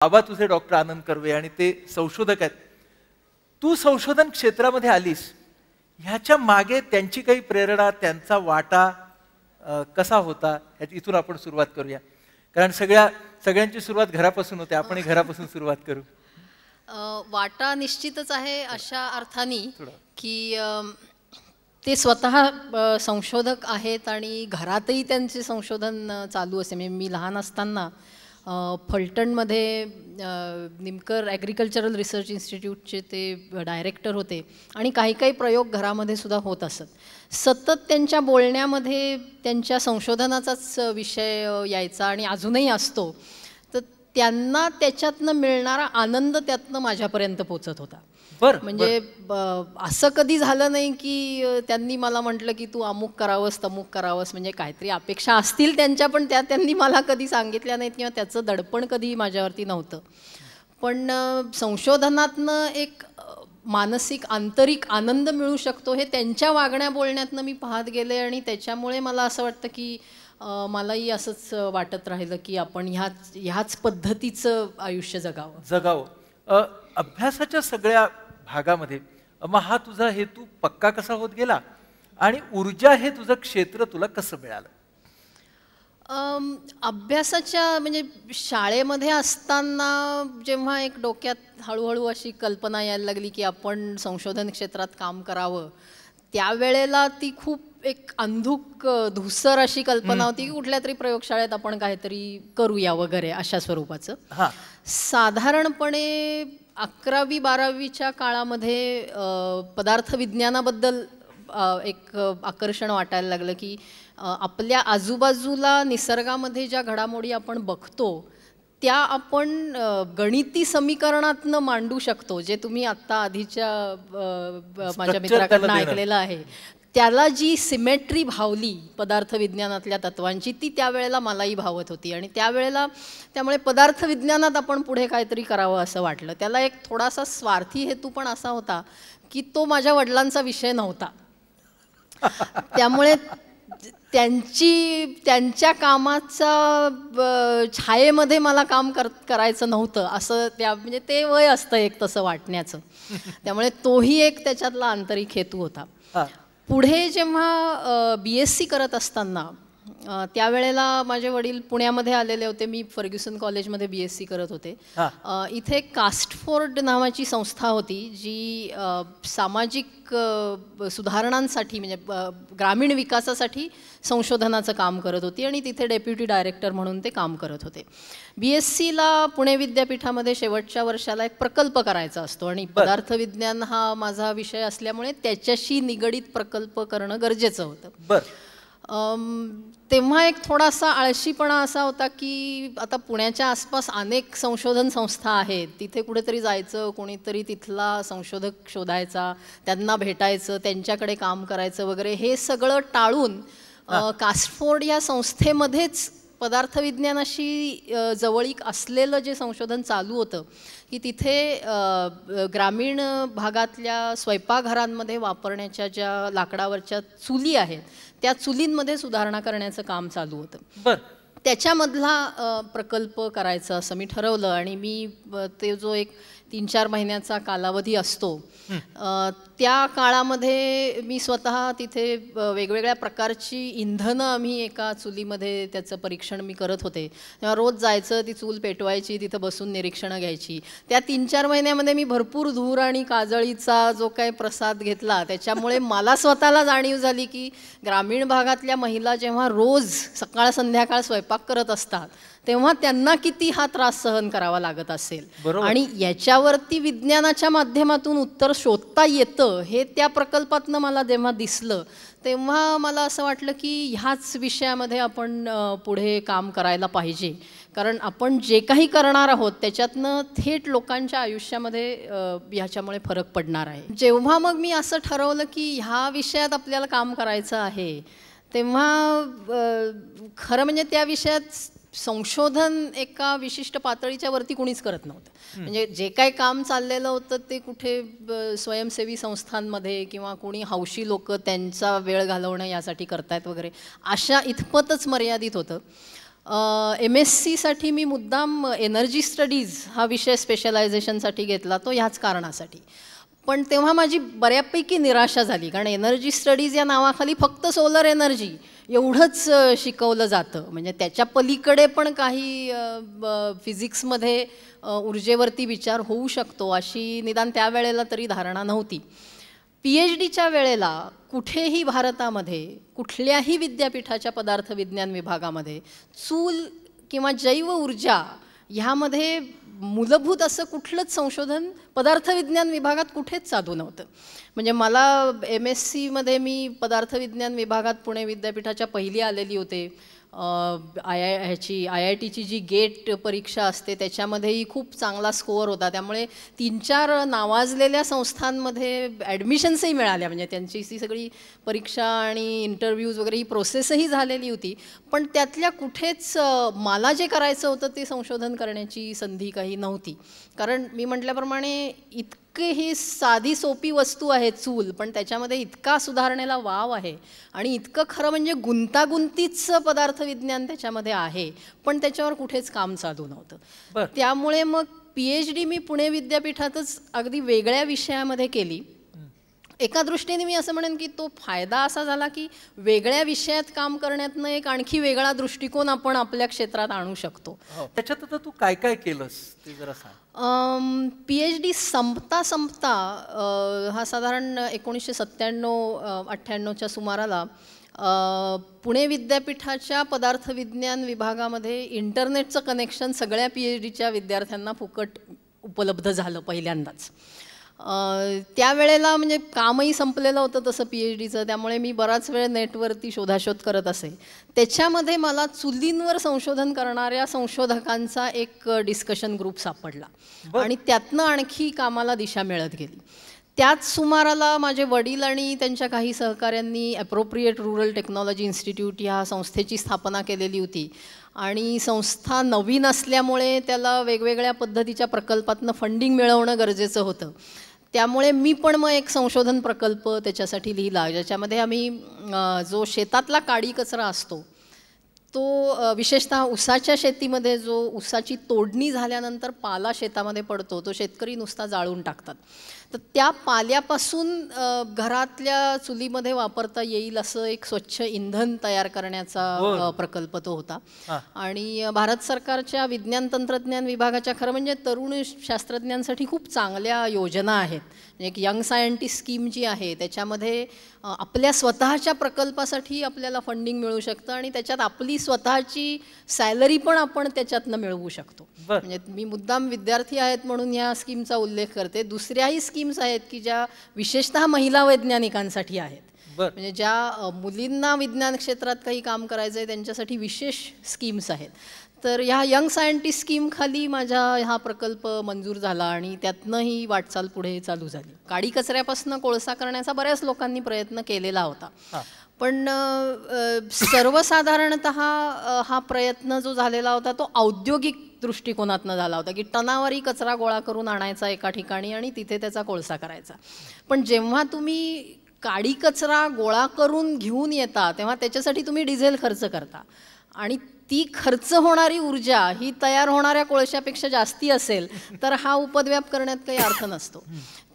बाबा तुझे डॉक्टर आनंद कर्वे आणि ते संशोधक आहेत. तू संशोधन क्षेत्रामध्ये आलीस, ह्याच्या मागे त्यांची काही प्रेरणा, त्यांचा वाटा कसा होता, इथून आपण सुरुवात करूया. कारण सगळ्यांची सुरुवात घरापासून होते, आपणही घरापासून सुरुवात करू. वाटा निश्चितच आहे अशा अर्थाने की ते स्वतः संशोधक आहेत आणि घरातही त्यांचे संशोधन चालू असे. म्हणजे मी लहान असताना फलटणमध्ये निमकर ॲग्रिकल्चरल रिसर्च इन्स्टिट्यूटचे ते डायरेक्टर होते आणि काही काही प्रयोग घरामध्ये सुद्धा होत असत. सतत त्यांच्या बोलण्यामध्ये त्यांच्या संशोधनाचाच विषय यायचा आणि अजूनही असतो. तर त्यांना त्याच्यातनं मिळणारा आनंद त्यातनं माझ्यापर्यंत पोचत होता. म्हणजे असं कधी झालं नाही की त्यांनी मला म्हटलं की तू अमुक करावंस तमुक करावंस. म्हणजे काहीतरी अपेक्षा असतील त्यांच्या, पण त्यांनी मला कधी सांगितल्या नाहीत किंवा त्याचं दडपण कधी माझ्यावरती नव्हतं. पण संशोधनातनं एक मानसिक आंतरिक आनंद मिळू शकतो हे त्यांच्या वागण्या बोलण्यातनं मी पाहत गेले आणि त्याच्यामुळे मला असं वाटतं की मलाही असंच वाटत राहिलं की आपण ह्याच पद्धतीचं आयुष्य जगावं. अभ्यासाच्या सगळ्या भागामध्ये मग हा तुझा हेतू पक्का कसा होत गेला आणि ऊर्जा हे तुझं क्षेत्र तुला कसं मिळालं? अभ्यासाच्या म्हणजे शाळेमध्ये असताना जेव्हा एक डोक्यात हळूहळू अशी कल्पना यायला लागली की आपण संशोधन क्षेत्रात काम करावं, त्यावेळेला ती खूप एक अंधुक धुसर अशी कल्पना होती की कुठल्या तरी प्रयोगशाळेत आपण काहीतरी करूया वगैरे अशा स्वरूपाचं. साधारणपणे 11वी-12वीच्या काळामध्ये पदार्थ विज्ञानाबद्दल एक आकर्षण वाटायला लागलं की आपल्या आजूबाजूला निसर्गामध्ये ज्या घडामोडी आपण बघतो त्या आपण गणिती समीकरणातनं मांडू शकतो. जे तुम्ही आत्ता आधीच्या माझ्या मित्राकडनं ऐकलेलं आहे, त्याला जी सिमेट्री भावली पदार्थ विज्ञानातल्या तत्वांची, ती त्यावेळेला मलाही भावत होती. आणि त्यामुळे पदार्थ विज्ञानात आपण पुढे काहीतरी करावं असं वाटलं. त्याला एक थोडासा स्वार्थी हेतू पण असा होता की तो माझ्या वडिलांचा विषय नव्हता. त्यामुळे त्यांच्या कामाचा छायेमध्ये मला काम करायचं नव्हतं असं म्हणजे ते वय असतं एक तसं वाटण्याचं. त्यामुळे तोही एक त्याच्यातला आंतरिक हेतू होता. पुढे जेव्हा BSc करत असताना त्यावेळेला माझे वडील पुण्यामध्ये आलेले होते. मी फर्ग्युसन कॉलेजमध्ये BSc करत होते. इथे कास्टफोर्ड नावाची संस्था होती जी सामाजिक सुधारणांसाठी म्हणजे ग्रामीण विकासासाठी संशोधनाचं काम करत होती आणि तिथे डेप्युटी डायरेक्टर म्हणून ते काम करत होते. BScला पुणे विद्यापीठामध्ये शेवटच्या वर्षाला एक प्रकल्प करायचा असतो आणि पदार्थ विज्ञान हा माझा विषय असल्यामुळे त्याच्याशी निगडीत प्रकल्प करणं गरजेचं होतं. तेव्हा एक थोडासा आळशीपणा असा होता की आता पुण्याच्या आसपास अनेक संशोधन संस्था आहेत, तिथे कुठेतरी जायचं, कोणीतरी तिथला संशोधक शोधायचा, त्यांना भेटायचं, त्यांच्याकडे काम करायचं वगैरे. हे सगळं टाळून कास्टफोर्ड या संस्थेमध्येच पदार्थ विज्ञानाशी जवळीक असलेलं जे संशोधन चालू होतं की तिथे ग्रामीण भागातल्या स्वयंपाकघरांमध्ये वापरण्याच्या ज्या लाकडावरच्या चुली आहेत त्या चुलींमध्ये सुधारणा करण्याचं काम चालू होतं. त्याच्यामधला प्रकल्प करायचा असं मी ठरवलं आणि मी ते जो एक 3-4 महिन्याचा कालावधी असतो त्या काळामध्ये मी स्वतः तिथे वेगवेगळ्या प्रकारची इंधनं आम्ही एका चुलीमध्ये त्याचं परीक्षण मी करत होते. तेव्हा रोज जायचं, ती चूल पेटवायची, तिथं बसून निरीक्षणं घ्यायची. त्या 3-4 महिन्यामध्ये मी भरपूर धूर आणि काजळीचा जो काही प्रसाद घेतला त्याच्यामुळे मला स्वतःला जाणीव झाली की ग्रामीण भागातल्या महिला जेव्हा रोज सकाळ संध्याकाळ स्वयंपाक करत असतात तेव्हा त्यांना किती हा त्रास सहन करावा लागत असेल. आणि याच्यावरती विज्ञानाच्या माध्यमातून उत्तर शोधता येतं हे त्या प्रकल्पातनं मला जेव्हा दिसलं तेव्हा मला असं वाटलं की ह्याच विषयामध्ये आपण पुढे काम करायला पाहिजे. कारण आपण जे काही करणार आहोत त्याच्यातनं थेट लोकांच्या आयुष्यामध्ये ह्याच्यामुळे फरक पडणार आहे. जेव्हा मग मी असं ठरवलं की ह्या विषयात आपल्याला काम करायचं आहे तेव्हा खरं म्हणजे त्या विषयात संशोधन एका विशिष्ट पातळीच्या वरती कुणीच करत नव्हतं. म्हणजे जे काही काम चाललेलं होतं ते कुठे स्वयंसेवी संस्थांमध्ये किंवा कोणी हौशी लोक त्यांचा वेळ घालवणं यासाठी करतायत वगैरे अशा इथपतच मर्यादित होतं. MSc साठी मी मुद्दाम एनर्जी स्टडीज हा विषय स्पेशलायझेशनसाठी घेतला, तो ह्याच कारणासाठी. पण तेव्हा माझी बऱ्यापैकी निराशा झाली, कारण एनर्जी स्टडीज या नावाखाली फक्त सोलर एनर्जी एवढंच शिकवलं जातं. म्हणजे त्याच्या पलीकडे पण काही फिजिक्समध्ये ऊर्जेवरती विचार होऊ शकतो अशी निदान त्यावेळेला तरी धारणा नव्हती. PhDच्या वेळेला कुठेही भारतामध्ये कुठल्याही विद्यापीठाच्या पदार्थ विज्ञान विभागामध्ये चूल किंवा जैव ऊर्जा ह्यामध्ये मूलभूत असं कुठलंच संशोधन पदार्थ विज्ञान विभागात कुठेच चालू नव्हतं. म्हणजे मला MSc मी पदार्थ विज्ञान विभागात पुणे विद्यापीठाच्या पहिली आलेली होते. IITची जी गेट परीक्षा असते त्याच्यामध्येही खूप चांगला स्कोअर होता. त्यामुळे 3-4 नावाजलेल्या संस्थांमध्ये ॲडमिशन्सही मिळाल्या. म्हणजे त्यांची ती सगळी परीक्षा आणि इंटरव्ह्यूज वगैरे ही प्रोसेसही झालेली होती. पण त्यातल्या कुठेच मला जे करायचं होतं ते संशोधन करण्याची संधी काही नव्हती. कारण मी म्हटल्याप्रमाणे ही साधी सोपी वस्तू आहे चूल, पण त्याच्यामध्ये इतका सुधारणेला वाव आहे आणि इतकं खरं म्हणजे गुंतागुंतीचं पदार्थ विज्ञान त्याच्यामध्ये आहे, पण त्याच्यावर कुठेच काम चालू नव्हतं. त्यामुळे मग PhD मी पुणे विद्यापीठातच अगदी वेगळ्या विषयामध्ये केली. एका दृष्टीने मी असं म्हणेन की तो फायदा असा झाला की वेगळ्या विषयात काम करण्यातनं एक आणखी वेगळा दृष्टिकोन आपण आपल्या क्षेत्रात आणू शकतो. त्याच्यात आता तू काय काय केलंस ते जरा सांग. PhD संपता हा साधारण 1997-98च्या सुमाराला पुणे विद्यापीठाच्या पदार्थ विज्ञान विभागामध्ये इंटरनेटचं कनेक्शन सगळ्या PhDच्या विद्यार्थ्यांना फुकट उपलब्ध झालं पहिल्यांदाच. त्यावेळेला म्हणजे कामही संपलेलं होतं तसं PhDचं, त्यामुळे मी बराच वेळ नेटवरती शोधाशोध करत असे. त्याच्यामध्ये मला चुलींवर संशोधन करणाऱ्या संशोधकांचा एक डिस्कशन ग्रुप सापडला आणि त्यातनं आणखी कामाला दिशा मिळत गेली. त्याच सुमाराला माझे वडील आणि त्यांच्या काही सहकाऱ्यांनी ॲप्रोप्रिएट रुरल टेक्नॉलॉजी इन्स्टिट्यूट ह्या संस्थेची स्थापना केलेली होती आणि संस्था नवीन असल्यामुळे त्याला वेगवेगळ्या पद्धतीच्या प्रकल्पातनं फंडिंग मिळवणं गरजेचं होतं. त्यामुळे मी पण मग एक संशोधन प्रकल्प त्याच्यासाठी लिहिला, ज्याच्यामध्ये आम्ही जो शेतातला काडी कचरा असतो तो विशेषतः ऊसाच्या शेतीमध्ये जो ऊसाची तोडणी झाल्यानंतर पाला शेतामध्ये पडतो तो शेतकरी नुसता जाळून टाकतात. तर त्या पाल्यापासून घरातल्या चुलीमध्ये वापरता येईल असं एक स्वच्छ इंधन तयार करण्याचा प्रकल्प तो होता. आणि भारत सरकारच्या विज्ञान तंत्रज्ञान विभागाच्या खरं म्हणजे तरुण शास्त्रज्ञांसाठी खूप चांगल्या योजना आहेत. एक यंग सायंटिस्ट स्कीम जी आहे त्याच्यामध्ये आपल्या स्वतःच्या प्रकल्पासाठी आपल्याला फंडिंग मिळू शकतं आणि त्याच्यात आपली स्वतःची सॅलरी पण आपण त्याच्यातनं मिळवू शकतो. म्हणजे मी मुद्दाम विद्यार्थी आहेत म्हणून ह्या स्कीमचा उल्लेख करते. दुसऱ्याही स्कीम्स आहेत की ज्या विशेषतः महिला वैज्ञानिकांसाठी आहेत. म्हणजे ज्या मुलींना विज्ञान क्षेत्रात काही काम करायचं आहे त्यांच्यासाठी विशेष स्कीम्स आहेत. तर ह्या यंग सायंटिस्ट स्कीम खाली माझा हा प्रकल्प मंजूर झाला आणि त्यातनं ही वाटचाल पुढे चालू झाली. काडी कचऱ्यापासून कोळसा करण्याचा बऱ्याच लोकांनी प्रयत्न केलेला होता, पण सर्वसाधारणतः हा प्रयत्न जो झालेला होता तो औद्योगिक दृष्टिकोनातनं झाला होता की टनावारी कचरा गोळा करून आणायचा एका ठिकाणी आणि तिथे त्याचा कोळसा करायचा. पण जेव्हा तुम्ही काडी कचरा गोळा करून घेऊन येता तेव्हा त्याच्यासाठी तुम्ही डिझेल खर्च करता आणि ती खर्च होणारी ऊर्जा ही तयार होणाऱ्या कोळशापेक्षा जास्ती असेल तर हा उपद्व्याप करण्यात काही अर्थ नसतो.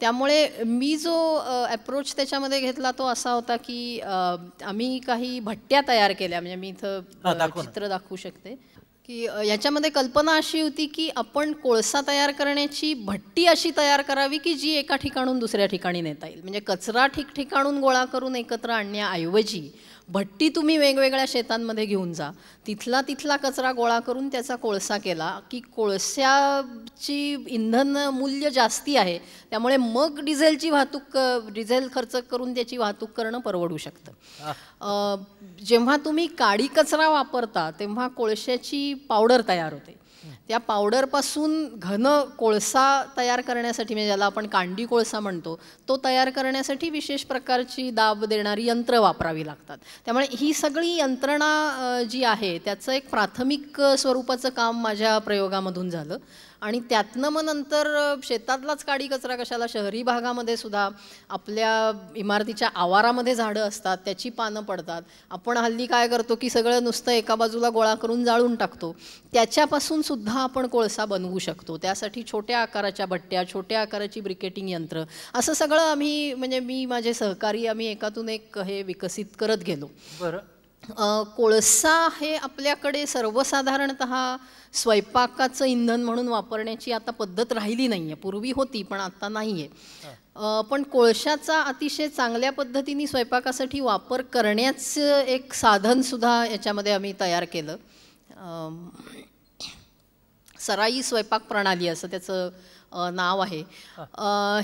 त्यामुळे मी जो अप्रोच त्याच्यामध्ये घेतला तो असा होता की आम्ही काही भट्ट्या तयार केल्या. म्हणजे मी इथं चित्र दाखवू शकते की याच्यामध्ये कल्पना अशी होती की आपण कोळसा तयार करण्याची भट्टी अशी तयार करावी की जी एका ठिकाणून दुसऱ्या ठिकाणी नेता येईल. म्हणजे कचरा ठिकठिकाणून गोळा करून एकत्र आणण्याऐवजी भट्टी तुम्ही वेगवेगळ्या शेतांमध्ये घेऊन जा, तिथला कचरा गोळा करून त्याचा कोळसा केला की कोळशाची इंधन मूल्य जास्ती आहे, त्यामुळे मग डिझेल खर्च करून त्याची वाहतूक करणं परवडू शकतं. जेव्हा तुम्ही काडी कचरा वापरता तेव्हा कोळशाची पावडर तयार होते. त्या पावडरपासून घन कोळसा तयार करण्यासाठी म्हणजे ज्याला आपण कांडी कोळसा म्हणतो तो तयार करण्यासाठी विशेष प्रकारची दाब देणारी यंत्र वापरावी लागतात. त्यामुळे ही सगळी यंत्रणा जी आहे त्याचं एक प्राथमिक स्वरूपाचं काम माझ्या प्रयोगामधून झालं आणि त्यातनं मग नंतर शेतातलाच काडी कचरा कशाला, शहरी भागामध्ये सुद्धा आपल्या इमारतीच्या आवारामध्ये झाडं असतात, त्याची पानं पडतात. आपण हल्ली काय करतो की सगळं नुसतं एका बाजूला गोळा करून जाळून टाकतो. त्याच्यापासून सुद्धा आपण कोळसा बनवू शकतो. त्यासाठी छोट्या आकाराच्या भट्ट्या, छोट्या आकाराची ब्रिकेटिंग यंत्र, असं सगळं आम्ही, म्हणजे मी, माझे सहकारी, आम्ही एकातून एक हे विकसित करत गेलो. बरं. कोळसा हे आपल्याकडे सर्वसाधारणतः स्वयंपाकाचं इंधन म्हणून वापरण्याची आता पद्धत राहिली नाही आहे. पूर्वी होती पण आता नाही आहे. पण कोळशाचा अतिशय चांगल्या पद्धतीने स्वयंपाकासाठी वापर करण्याचं एक साधनसुद्धा याच्यामध्ये आम्ही तयार केलं. सराई स्वयंपाक प्रणाली असं त्याचं नाव आहे.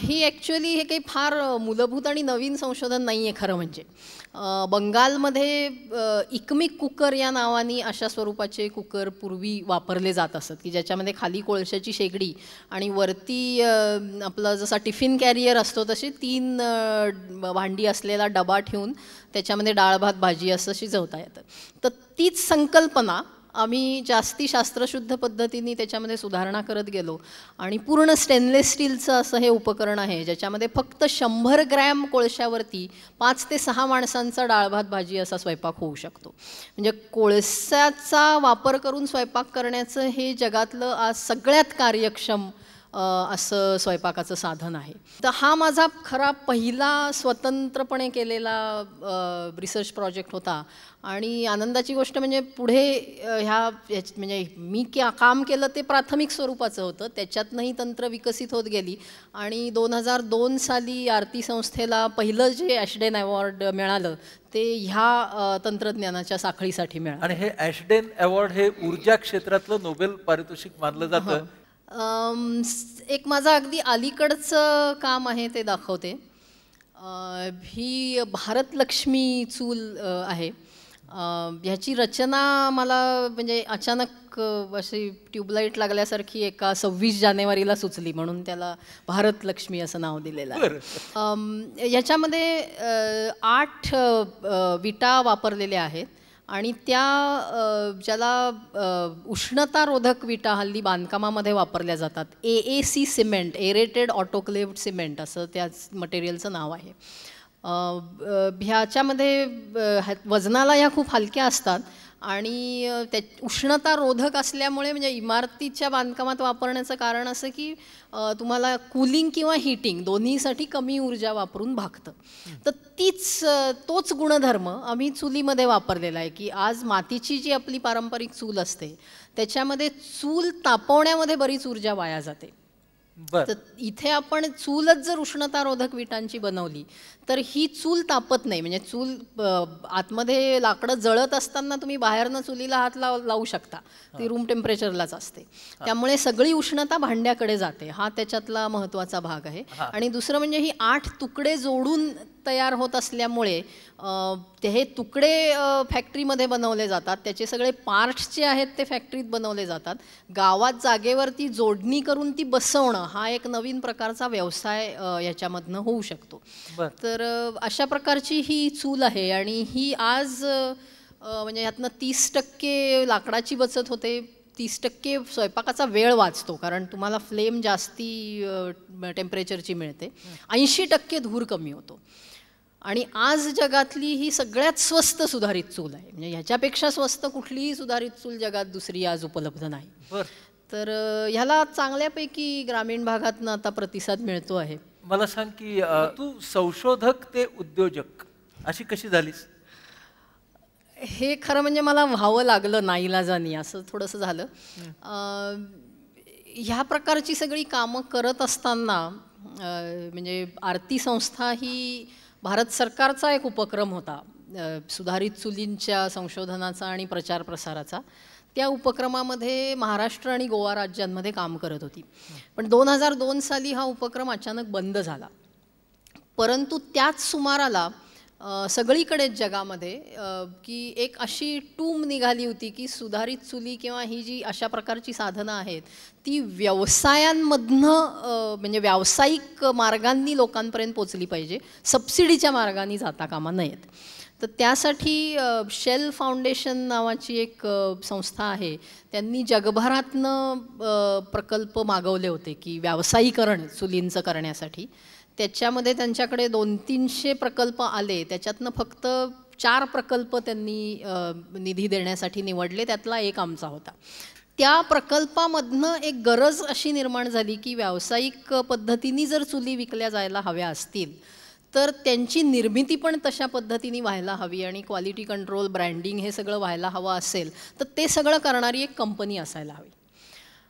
ही ॲक्च्युअली हे काही फार मूलभूत आणि नवीन संशोधन नाही आहे खरं म्हणजे. बंगालमध्ये इकमिक कुकर या नावाने अशा स्वरूपाचे कुकर पूर्वी वापरले जात असत की ज्याच्यामध्ये खाली कोळशाची शेगडी आणि वरती आपला जसा टिफिन कॅरियर असतो तशी 3 भांडी असलेला डबा ठेवून त्याच्यामध्ये डाळ भात भाजी असं शिजवता येतं. तर तीच संकल्पना आम्ही जास्ती शास्त्रशुद्ध पद्धतीने त्याच्यामध्ये सुधारणा करत गेलो आणि पूर्ण स्टेनलेस स्टीलचं असं हे उपकरण आहे ज्याच्यामध्ये फक्त 100 ग्रॅम कोळशावरती 5 ते 6 माणसांचा डाळ भात भाजी असा स्वयंपाक होऊ शकतो. म्हणजे कोळशाचा वापर करून स्वयंपाक करण्याचं हे जगातलं आज सगळ्यात कार्यक्षम असं स्वयंपाकाचं साधन आहे. तर हा माझा खरा पहिला स्वतंत्रपणे केलेला रिसर्च प्रोजेक्ट होता. आणि आनंदाची गोष्ट म्हणजे पुढे म्हणजे मी काम केलं ते प्राथमिक स्वरूपाचं होतं, त्याच्यातनंही तंत्र विकसित होत गेली आणि 2002 साली आरती संस्थेला पहिलं जे ॲशडेन अवॉर्ड मिळालं ते ह्या तंत्रज्ञानाच्या साखळीसाठी मिळालं. आणि हे ॲशडेन अवॉर्ड हे ऊर्जा क्षेत्रातलं नोबेल पारितोषिक मानलं जातं. एक माझं अगदी अलीकडचं काम आहे ते दाखवते. ही भारतलक्ष्मी चूल आहे. ह्याची रचना मला म्हणजे अचानक अशी ट्यूबलाईट लागल्यासारखी एका 26 जानेवारीला सुचली म्हणून त्याला भारतलक्ष्मी असं नाव दिलेलं आहे. याच्यामध्ये 8 विटा वापरलेल्या आहेत आणि त्या ज्याला उष्णतारोधक विटा हल्ली बांधकामामध्ये वापरल्या जातात, AAC cement, aerated autoclaved cement असं त्याच मटेरियलचं नाव आहे. ह्याच्यामध्ये वजनाला ह्या खूप हलक्या असतात आणि त्या उष्णतारोधक असल्यामुळे म्हणजे इमारतीच्या बांधकामात वापरण्याचं कारण असं की तुम्हाला कूलिंग किंवा हीटिंग दोन्हीसाठी कमी ऊर्जा वापरून भागतं. तर तोच गुणधर्म आम्ही चुलीमध्ये वापरलेला आहे की आज मातीची जी आपली पारंपरिक चूल असते त्याच्यामध्ये चूल तापवण्यामध्ये बरीच ऊर्जा वाया जाते. तर इथे आपण चूलच जर उष्णतारोधक विटांची बनवली तर ही चूल तापत नाही. म्हणजे चूल आतमध्ये लाकडं जळत असताना तुम्ही बाहेरनं चुलीला हात लावू शकता, ती रूम टेम्परेचरलाच असते, त्यामुळे सगळी उष्णता भांड्याकडे जाते. हा त्याच्यातला महत्त्वाचा भाग आहे. आणि दुसरं म्हणजे ही 8 तुकडे जोडून तयार होत असल्यामुळे हे तुकडे फॅक्टरीमध्ये बनवले जातात, त्याचे सगळे पार्ट्स जे आहेत ते फॅक्टरीत बनवले जातात. गावात जागेवरती जोडणी करून ती बसवणं हा एक नवीन प्रकारचा व्यवसाय याच्यामधनं होऊ शकतो. तर अशा प्रकारची ही चूल आहे आणि ही आज म्हणजे यातनं 30% लाकडाची बचत होते, 30% स्वयंपाकाचा वेळ वाचतो कारण तुम्हाला फ्लेम जास्ती टेम्परेचरची मिळते, 80% धूर कमी होतो. आणि आज जगातली ही सगळ्यात स्वस्त सुधारित चूल आहे. म्हणजे ह्याच्यापेक्षा स्वस्त कुठलीही सुधारित चूल जगात दुसरी आज उपलब्ध नाही. तर ह्याला चांगल्यापैकी ग्रामीण भागातनं आता प्रतिसाद मिळतो आहे. मला सांग की तू संशोधक ते उद्योजक अशी कशी झालीस? हे खरं म्हणजे मला व्हावं लागलं नाईलाजानी, असं थोडंसं झालं. ह्या प्रकारची सगळी कामं करत असताना म्हणजे आरती संस्था ही भारत सरकारचा एक उपक्रम होता सुधारित चुलींच्या संशोधनाचा आणि प्रचार प्रसाराचा. त्या उपक्रमामध्ये महाराष्ट्र आणि गोवा राज्यांमध्ये काम करत होती. पण 2002 साली हा उपक्रम अचानक बंद झाला. परंतु त्याच सुमाराला सगळीकडेच जगामध्ये की एक अशी टूम निघाली होती की सुधारित चुली किंवा ही जी अशा प्रकारची साधनं आहेत ती व्यवसायांमधनं म्हणजे व्यावसायिक मार्गांनी लोकांपर्यंत पोचली पाहिजे, सबसिडीच्या मार्गाने जाता कामा नयेत. तर त्यासाठी शेल फाउंडेशन नावाची एक संस्था आहे, त्यांनी जगभरातनं प्रकल्प मागवले होते की व्यावसायीकरण चुलींचं करण्यासाठी. त्याच्यामध्ये त्यांच्याकडे 200-300 प्रकल्प आले, त्याच्यातनं फक्त 4 प्रकल्प त्यांनी निधी देण्यासाठी निवडले, त्यातला एक आमचा होता. त्या प्रकल्पामधनं एक गरज अशी निर्माण झाली की व्यावसायिक पद्धतीने जर चुली विकल्या जायला हव्या असतील तर त्यांची निर्मिती पण तशा पद्धतीने व्हायला हवी आणि क्वालिटी कंट्रोल, ब्रँडिंग हे सगळं व्हायला हवं असेल तर ते सगळं करणारी एक कंपनी असायला हवी.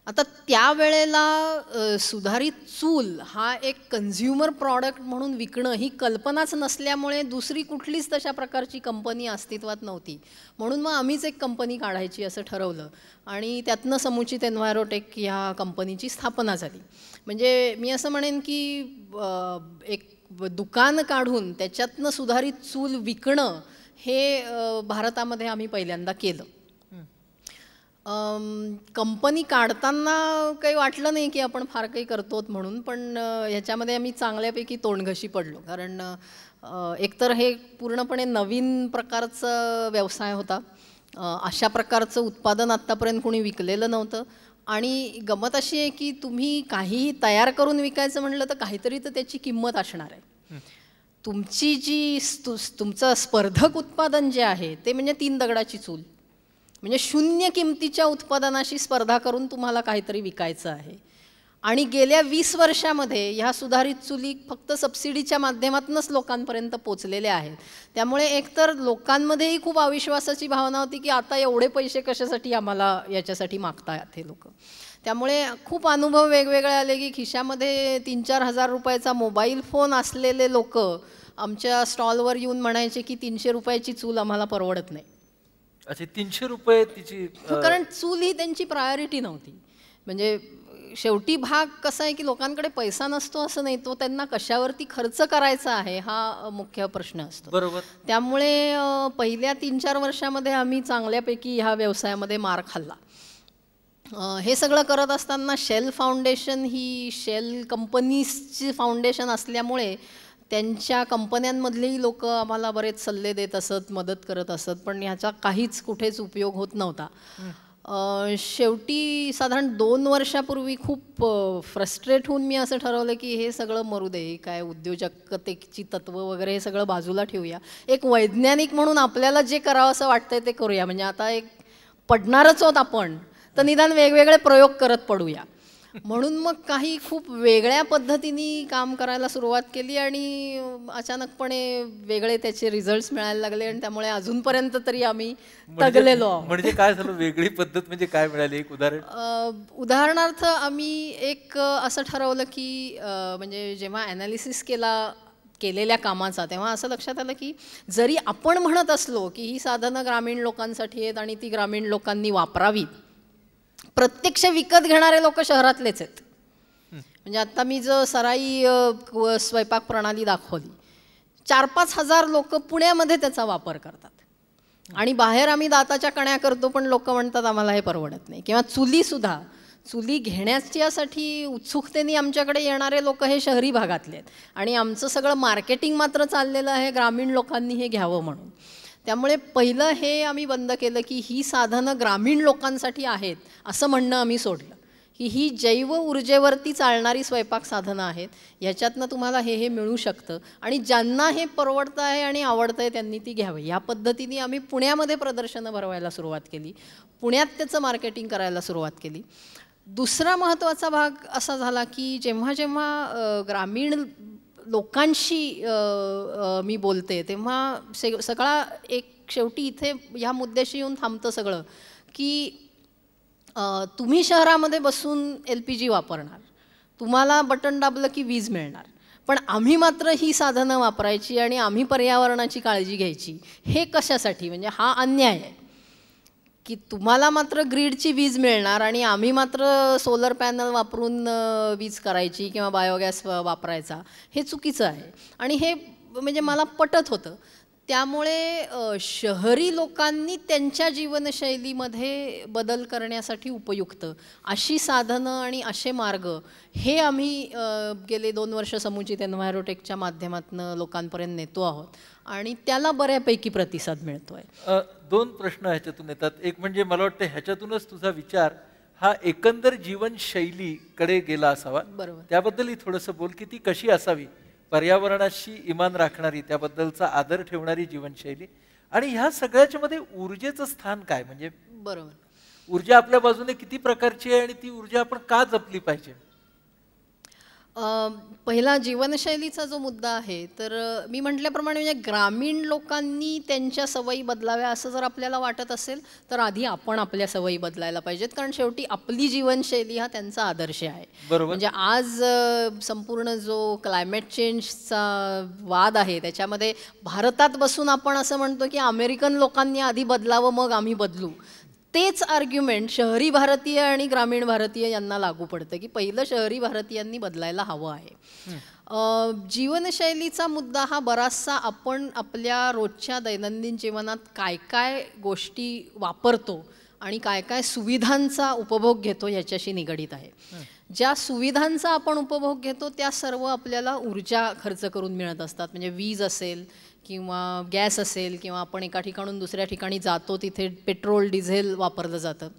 आता त्यावेळेला सुधारित चूल हा एक कन्झ्युमर प्रॉडक्ट म्हणून विकणं ही कल्पनाच नसल्यामुळे दुसरी कुठलीच तशा प्रकारची कंपनी अस्तित्वात नव्हती. म्हणून मग आम्हीच एक कंपनी काढायची असं ठरवलं आणि त्यातनं समुचित एन्व्हायरोटेक ह्या कंपनीची स्थापना झाली. म्हणजे मी असं म्हणेन की एक दुकान काढून त्याच्यातनं सुधारित चूल विकणं हे भारतामध्ये आम्ही पहिल्यांदा केलं. कंपनी काढताना काही वाटलं नाही की आपण फार काही करतोत म्हणून, पण ह्याच्यामध्ये आम्ही चांगल्यापैकी तोंडघशी पडलो. कारण एकतर हे पूर्णपणे नवीन प्रकारचा व्यवसाय होता, अशा प्रकारचं उत्पादन आत्तापर्यंत कोणी विकलेलं नव्हतं आणि गमत अशी आहे की तुम्ही काहीही तयार करून विकायचं म्हणलं तर काहीतरी तर त्याची किंमत असणार आहे. तुमची जी तुमचं स्पर्धक उत्पादन जे आहे ते म्हणजे 3 दगडाची चूल, म्हणजे 0 किमतीच्या उत्पादनाशी स्पर्धा करून तुम्हाला काहीतरी विकायचं आहे. आणि गेल्या 20 वर्षामध्ये ह्या सुधारित चुली फक्त सबसिडीच्या माध्यमातूनच लोकांपर्यंत पोचलेल्या आहेत. त्यामुळे एकतर लोकांमध्येही खूप अविश्वासाची भावना होती की आता एवढे पैसे कशासाठी आम्हाला याच्यासाठी मागतायत हे लोक. त्यामुळे खूप अनुभव वेगवेगळे आले की खिशामध्ये 3-4 हजार रुपयाचा मोबाईल फोन असलेले लोक आमच्या स्टॉलवर येऊन म्हणायचे की 300 रुपयाची चूल आम्हाला परवडत नाही. अच्छा, 300 रुपये तिची? कारण चूल ही त्यांची प्रायोरिटी नव्हती. म्हणजे शेवटी भाग कसा आहे की लोकांकडे पैसा नसतो असं नाही, तो त्यांना कशावरती खर्च करायचा आहे हा मुख्य प्रश्न असतो. बरोबर. त्यामुळे पहिल्या 3-4 वर्षामध्ये आम्ही चांगल्यापैकी ह्या व्यवसायामध्ये मार खाल्ला. हे सगळं करत असताना शेल फाउंडेशन ही शेल कंपनीजची फाउंडेशन असल्यामुळे त्यांच्या कंपन्यांमधलेही लोक आम्हाला बरेच सल्ले देत असत, मदत करत असत, पण ह्याचा काहीच कुठेच उपयोग होत नव्हता. शेवटी साधारण 2 वर्षापूर्वी खूप फ्रस्ट्रेट होऊन मी असं ठरवलं की हे सगळं मरू दे, काय उद्योजकतेची तत्व वगैरे हे सगळं बाजूला ठेवूया. एक वैज्ञानिक म्हणून आपल्याला जे करावं असं वाटतंय ते करूया. म्हणजे आता एक पडणारच आहोत आपण, तर निदान वेगवेगळे प्रयोग करत पडूया. म्हणून मग काही खूप वेगळ्या पद्धतीने काम करायला सुरुवात केली आणि अचानकपणे वेगळे त्याचे रिझल्ट्स मिळायला लागले आणि त्यामुळे अजूनपर्यंत तरी आम्ही तगलेलो आहोत. म्हणजे काय झालं, वेगळी पद्धत म्हणजे काय मिळाली, एक उदाहरण? उदाहरणार्थ आम्ही एक असं ठरवलं की म्हणजे जेव्हा ॲनालिसिस केलेल्या कामाचा तेव्हा असं लक्षात आलं की जरी आपण म्हणत असलो की ही साधनं ग्रामीण लोकांसाठी आहेत आणि ती ग्रामीण लोकांनी वापरावी, प्रत्यक्ष विकत घेणारे लोक शहरातलेच आहेत. म्हणजे आता मी जो सराई स्वयंपाक प्रणाली दाखवली, 4-5 हजार लोक पुण्यामध्ये त्याचा वापर करतात आणि बाहेर आम्ही दाताच्या कण्या करतो, पण लोक म्हणतात आम्हाला हे परवडत नाही. किंवा चुलीसुद्धा, चुली घेण्याच्यासाठी उत्सुकतेने आमच्याकडे येणारे लोक हे शहरी भागातले आहेत आणि आमचं सगळं मार्केटिंग मात्र चाललेलं आहे ग्रामीण लोकांनी हे घ्यावं म्हणून. त्यामुळे पहिलं हे आम्ही बंद केलं की ही साधनं ग्रामीण लोकांसाठी आहेत असं म्हणणं आम्ही सोडलं, की ही जैव ऊर्जेवरती चालणारी स्वयंपाक साधनं आहेत, ह्याच्यातनं तुम्हाला हे मिळू शकतं आणि ज्यांना हे परवडतं आहे आणि आवडतं आहे त्यांनी ती घ्यावी. ह्या पद्धतीने आम्ही पुण्यामध्ये प्रदर्शनं भरवायला सुरुवात केली, पुण्यात त्याचं मार्केटिंग करायला सुरुवात केली. दुसरा महत्त्वाचा भाग असा झाला की जेव्हा जेव्हा ग्रामीण लोकांशी मी बोलते तेव्हा सगळा एक शेवटी इथे ह्या मुद्द्याशी येऊन थांबतं सगळं की तुम्ही शहरामध्ये बसून LPG वापरणार, तुम्हाला बटन दाबलं की वीज मिळणार, पण आम्ही मात्र ही साधनं वापरायची आणि आम्ही पर्यावरणाची काळजी घ्यायची. हे कशासाठी? म्हणजे हा अन्याय आहे की तुम्हाला मात्र ग्रीडची वीज मिळणार आणि आम्ही मात्र सोलर पॅनल वापरून वीज करायची किंवा बायोगॅस वापरायचा. हे चुकीचं आहे आणि हे म्हणजे मला पटत होतं. त्यामुळे शहरी लोकांनी त्यांच्या जीवनशैलीमध्ये बदल करण्यासाठी उपयुक्त अशी साधनं आणि असे मार्ग हे आम्ही गेले 2 वर्ष समुचित एन्व्हायरोटेकच्या माध्यमातून लोकांपर्यंत नेतो आहोत आणि त्याला बऱ्यापैकी प्रतिसाद मिळतो आहे. 2 प्रश्न ह्याच्यातून येतात. एक म्हणजे मला वाटतं ह्याच्यातूनच तुझा विचार हा एकंदर जीवनशैलीकडे गेला असावा. बरोबर. त्याबद्दलही थोडंसं बोल की ती कशी असावी, पर्यावरणाशी इमान राखणारी, त्याबद्दलचा आदर ठेवणारी जीवनशैली, आणि ह्या सगळ्याच्या मध्ये ऊर्जेचं स्थान काय, म्हणजे बरोबर ऊर्जा आपल्या बाजूने किती प्रकारची आहे आणि ती ऊर्जा आपण का जपली पाहिजे? पहिला जीवनशैलीचा जो मुद्दा आहे तर मी म्हटल्याप्रमाणे म्हणजे ग्रामीण लोकांनी त्यांच्या सवयी बदलाव्या असं जर आपल्याला वाटत असेल तर आधी आपण आपल्या सवयी बदलायला पाहिजेत, कारण शेवटी आपली जीवनशैली हा त्यांचा आदर्श आहे. बरोबर. म्हणजे आज संपूर्ण जो क्लायमेट चेंजचा वाद आहे त्याच्यामध्ये भारतात बसून आपण असं म्हणतो की अमेरिकन लोकांनी आधी बदलावं मग आम्ही बदलू. तेच आर्ग्युमेंट शहरी भारतीय आणि ग्रामीण भारतीय यांना लागू पडतं की पहिलं शहरी भारतीयांनी बदलायला हवं आहे. जीवनशैलीचा मुद्दा हा बराचसा आपण आपल्या रोजच्या दैनंदिन जीवनात काय काय गोष्टी वापरतो आणि काय काय सुविधांचा उपभोग घेतो याच्याशी निगडीत आहे. ज्या सुविधांचा आपण उपभोग घेतो त्या सर्व आपल्याला ऊर्जा खर्च करून मिळत असतात. म्हणजे वीज असेल किंवा गॅस असेल किंवा आपण एका ठिकाणून दुसऱ्या ठिकाणी जातो तिथे पेट्रोल डिझेल वापरलं जातं.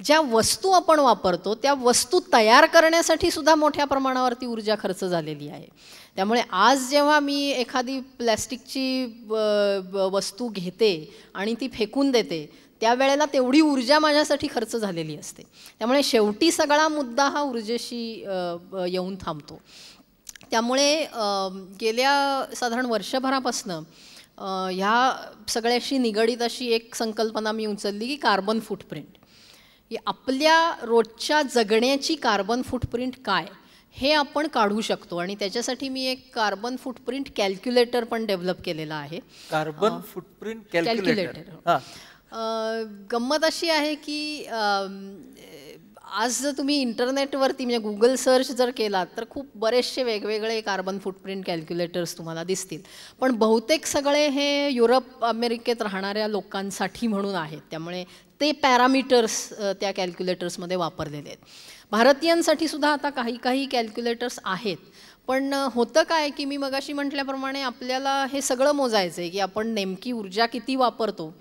ज्या वस्तू आपण वापरतो त्या वस्तू तयार करण्यासाठी सुद्धा मोठ्या प्रमाणावरती ऊर्जा खर्च झालेली आहे. त्यामुळे आज जेव्हा मी एखादी प्लॅस्टिकची वस्तू घेते आणि ती फेकून देते त्यावेळेला तेवढी ऊर्जा माझ्यासाठी खर्च झालेली असते. त्यामुळे शेवटी सगळा मुद्दा हा ऊर्जेशी येऊन थांबतो. त्यामुळे गेल्या साधारण वर्षभरापासनं ह्या सगळ्याशी निगडीत अशी एक संकल्पना मी उचलली की कार्बन फूटप्रिंट. आपल्या रोजच्या जगण्याची कार्बन फूटप्रिंट काय हे आपण काढू शकतो आणि त्याच्यासाठी मी एक कार्बन फूटप्रिंट कॅल्क्युलेटर पण डेव्हलप केलेला आहे. Carbon footprint calculator. गंमत अशी आहे की आज जर तुम्ही इंटरनेटवरती म्हणजे गुगल सर्च जर केलात तर खूप बरेचसे वेगवेगळे कार्बन फूटप्रिंट कॅल्क्युलेटर्स तुम्हाला दिसतील, पण बहुतेक सगळे हे युरोप अमेरिकेत राहणाऱ्या लोकांसाठी म्हणून आहेत. त्यामुळे ते पॅरामीटर्स त्या कॅल्क्युलेटर्समध्ये वापरलेले आहेत. भारतीयांसाठी सुद्धा आता काही काही कॅल्क्युलेटर्स आहेत, पण होतं काय की मी मगाशी म्हटल्याप्रमाणे आपल्याला हे सगळं मोजायचं आहे की आपण नेमकी ऊर्जा किती वापरतो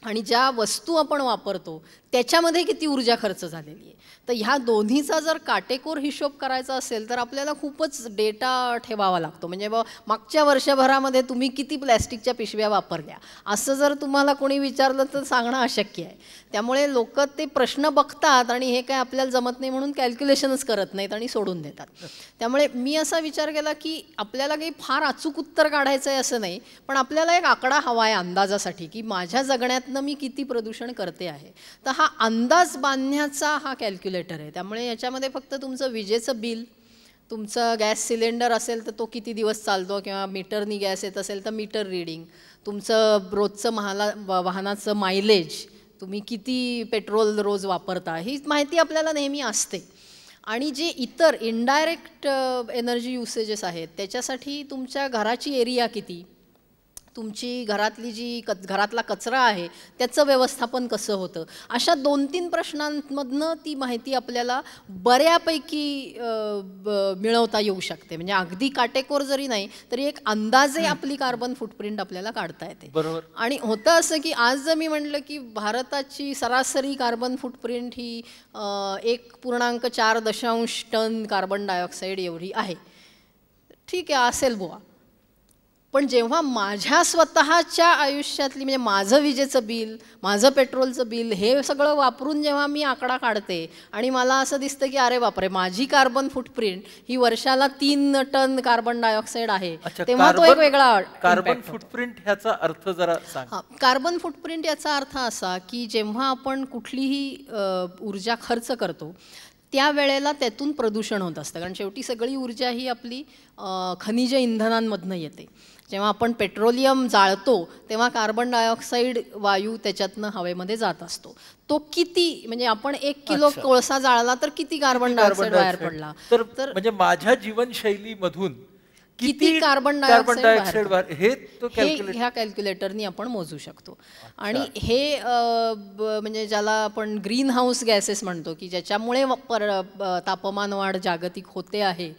आणि ज्या वस्तू आपण वापरतो त्याच्यामध्ये किती ऊर्जा खर्च झालेली आहे. तर ह्या दोन्हीचा जर काटेकोर हिशोब करायचा असेल तर आपल्याला खूपच डेटा ठेवावा लागतो. म्हणजे मागच्या वर्षभरामध्ये तुम्ही किती प्लॅस्टिकच्या पिशव्या वापरल्या असं जर तुम्हाला कोणी विचारलं तर सांगणं अशक्य आहे. त्यामुळे लोक ते प्रश्न बघतात आणि हे काय आपल्याला जमत नाही म्हणून कॅल्क्युलेशनच करत नाहीत आणि सोडून देतात. त्यामुळे मी असा विचार केला की आपल्याला काही फार अचूक उत्तर काढायचं आहे असं नाही, पण आपल्याला एक आकडा हवा आहे अंदाजासाठी की माझ्या जगण्यातनं मी किती प्रदूषण करते आहे. तर हा अंदाज बांधण्याचा हा कॅल्क्युलेटर आहे. त्यामुळे याच्यामध्ये फक्त तुमचं विजेचं बिल, तुमचं गॅस सिलेंडर असेल तर तो किती दिवस चालतो किंवा मीटरनी गॅस येत असेल तर मीटर रीडिंग, तुमचं रोजचं वाहनाचं मायलेज, तुम्ही किती पेट्रोल रोज वापरता ही माहिती आपल्याला नेहमी असते. आणि जे इतर इनडायरेक्ट एनर्जी युसेजेस आहेत त्याच्यासाठी तुमच्या घराची एरिया किती, तुमची घरातली जी घरातला कचरा आहे त्याचं व्यवस्थापन कसं होतं, अशा 2-3 प्रश्नांमधनं ती माहिती आपल्याला बऱ्यापैकी मिळवता येऊ शकते. म्हणजे अगदी काटेकोर जरी नाही तरी एक अंदाजे आपली कार्बन फूटप्रिंट आपल्याला काढता येते. बरोबर. आणि होतं असं की आज जर मी म्हटलं की भारताची सरासरी कार्बन फूटप्रिंट ही 1.4 टन कार्बन डायऑक्साईड एवढी आहे. ठीक आहे, असेल बुवा. पण जेव्हा माझ्या स्वतःच्या आयुष्यातली म्हणजे माझं विजेचं बिल, माझं पेट्रोलचं बिल हे सगळं वापरून जेव्हा मी आकडा काढते आणि मला असं दिसतं की अरे बापरे माझी कार्बन फूटप्रिंट ही वर्षाला 3 टन कार्बन डायऑक्साईड आहे, तेव्हा तो एक वेगळा कार्बन फूटप्रिंट ह्याचा अर्थ जरा सांग. कार्बन फूटप्रिंट याचा अर्थ असा की जेव्हा आपण कुठलीही ऊर्जा खर्च करतो त्यावेळेला त्यातून प्रदूषण होत असतं, कारण शेवटी सगळी ऊर्जा ही आपली खनिज इंधनांमधनं येते. जेव्हा आपण पेट्रोलियम जाळतो तेव्हा कार्बन डायऑक्साईड वायू त्याच्यातनं हवेमध्ये जात असतो. तो किती म्हणजे आपण 1 किलो कोळसा जाळला तर किती कार्बन डायऑक्साईड बाहेर पडला. तर म्हणजे माझ्या जीवनशैलीमधून किती कार्बन डायऑक्साईड हे तो ह्या कॅल्क्युलेटरनी आपण मोजू शकतो. आणि हे म्हणजे ज्याला आपण ग्रीन हाऊस गॅसेस म्हणतो की ज्याच्यामुळे तापमान वाढ जागतिक होते आहे,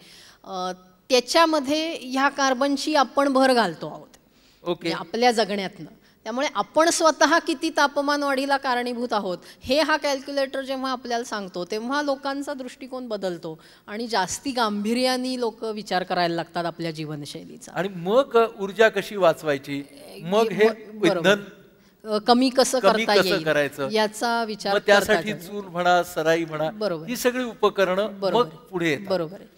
त्याच्यामध्ये ह्या कार्बनची आपण भर घालतो आहोत आपल्या जगण्यातनं. त्यामुळे आपण स्वतः किती तापमान वाढीला कारणीभूत आहोत हे हा कॅल्क्युलेटर जेव्हा आपल्याला सांगतो तेव्हा लोकांचा दृष्टिकोन बदलतो आणि जास्ती गांभीर्याने लोक विचार करायला लागतात आपल्या जीवनशैलीचा. आणि मग ऊर्जा कशी वाचवायची, मग हे इंधन कमी कसं करता करायचं येईल याचा विचार, त्यासाठी चूल म्हणा, सराई म्हणा, ही सगळी उपकरणं मग पुढे येतात. बरोबर आहे.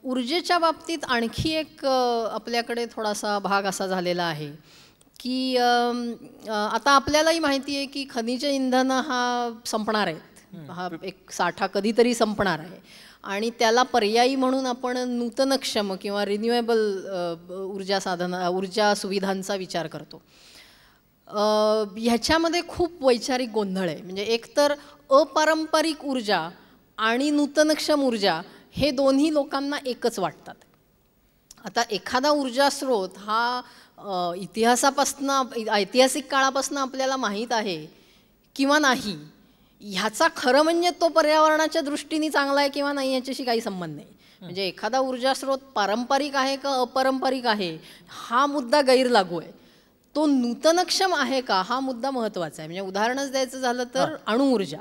ऊर्जेच्या बाबतीत आणखी एक आपल्याकडे थोडासा भाग असा झालेला आहे की आता आपल्यालाही माहिती आहे की खनिज इंधन हा संपणार आहेत, हा एक साठा कधीतरी संपणार आहे आणि त्याला पर्यायी म्हणून आपण नूतनक्षम किंवा रिन्युएबल ऊर्जा सुविधांचा विचार करतो. ह्याच्यामध्ये खूप वैचारिक गोंधळ आहे. म्हणजे एकतर अपारंपरिक ऊर्जा आणि नूतनक्षम ऊर्जा हे दोन्ही लोकांना एकच वाटतात. आता एखादा ऊर्जा स्रोत हा ऐतिहासिक काळापासून आपल्याला माहीत आहे किंवा नाही, ह्याचा खरं म्हणजे तो पर्यावरणाच्या दृष्टीने चांगला आहे किंवा नाही याच्याशी काही संबंध नाही. म्हणजे एखादा ऊर्जा स्रोत पारंपरिक आहे का अपारंपरिक आहे हा मुद्दा गैरलागू आहे. तो नूतनक्षम आहे का हा मुद्दा महत्त्वाचा आहे. म्हणजे उदाहरणच द्यायचं झालं तर अणुऊर्जा.